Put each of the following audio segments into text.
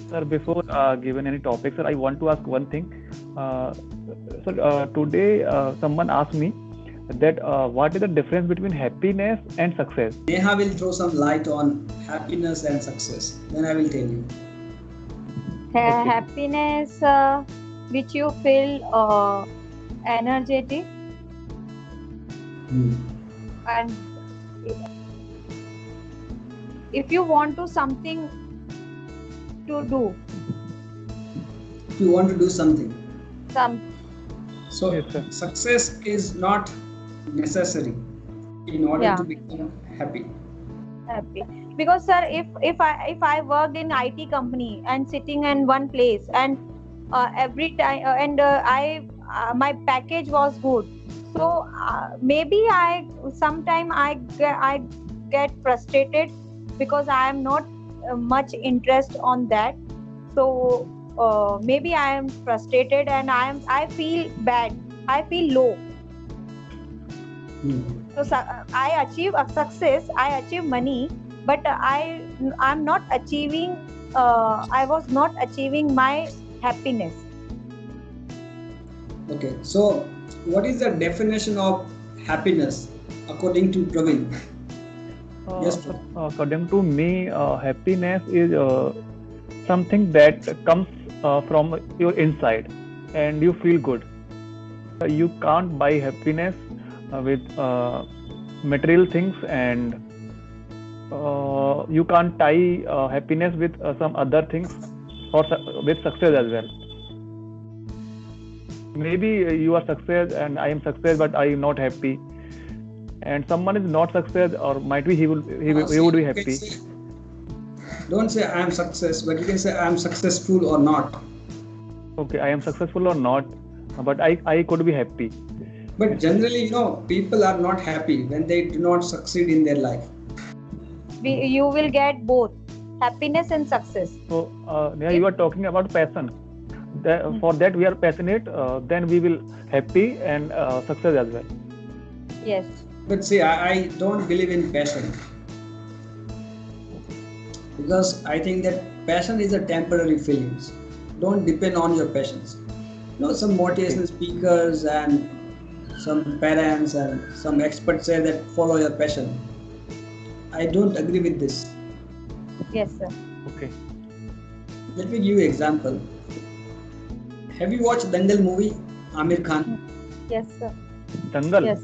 Sir, before given any topic, sir, I want to ask one thing. Uh, Today someone asked me that what is the difference between happiness and success? Neha will throw some light on happiness and success. Then I will tell you. Okay. Happiness, which you feel energetic, Hmm. and if you want to something to do If you want to do something. some So Yes, sir. success is not necessary in order yeah to become happy. happy, because sir, if I worked in IT company and sitting in one place, and every time and I my package was good, so maybe I sometime I get frustrated because I am not much interest on that. So maybe I am frustrated and I feel bad, I feel low. Hmm. So I achieve a success, I achieve money, but I'm not achieving, I was not achieving my happiness. Okay. So what is the definition of happiness according to Praveen? Yes, Sir, Praveen. according to me, happiness is something that comes from your inside and you feel good. You can't buy happiness with material things, and you can't tie happiness with some other things or with success as well. Maybe you are success and I am success, but I am not happy. And someone is not success, or might be he See, would be you can happy. say, don't say I am success, but you can say I am successful or not. Okay, I am successful or not, but I could be happy. But generally, people are not happy when they do not succeed in their life. You will get both happiness and success. So yeah, you are talking about passion. For that we are passionate, then we will happy and success as well. Yes. But see, I don't believe in passion because I think that passion is a temporary feelings. Don't depend on your passions. Some motivational speakers and some parents and some experts say that follow your passion. I don't agree with this. Yes, sir. Okay. Let me give you an example. Have you watched Dangal movie? Amir Khan. Yes, sir. Dangal. Yes.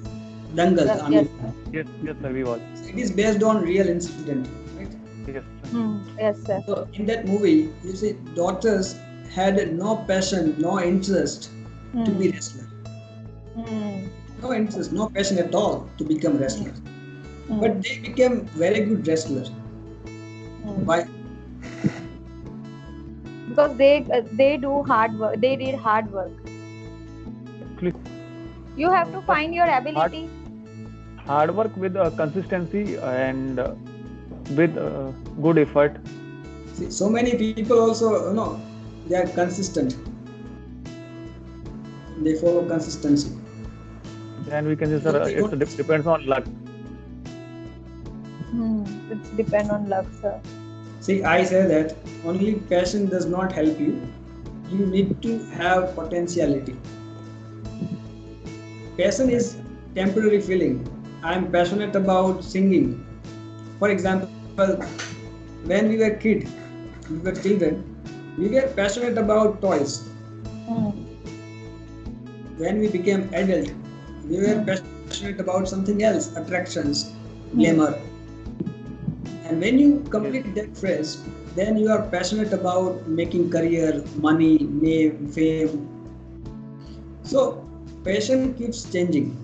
Dangal, Yes. Amir Khan. Yes, sir, we watch. It is based on real incident, right? Yes, sir. Yes, sir. So in that movie, you see, daughters had no passion, no interest to be wrestler. No interest, no passion at all to become wrestler. But they became very good wrestler. Why? Because they do hard work, they did hard work. Actually, You have to find your ability. hard work with consistency and with good effort. See, so many people also, they are consistent. They follow consistency. Then we can say, sir, They don't- it depends on luck. It's depend on luck, sir. See, I say that only passion does not help you. You need to have potentiality. Passion is temporary feeling. I am passionate about singing. For example, when we were children, we were passionate about toys. When we became adult, we were passionate about something else, attractions, glamour. And when you complete that phase, then you are passionate about making career, money, name, fame. So passion keeps changing.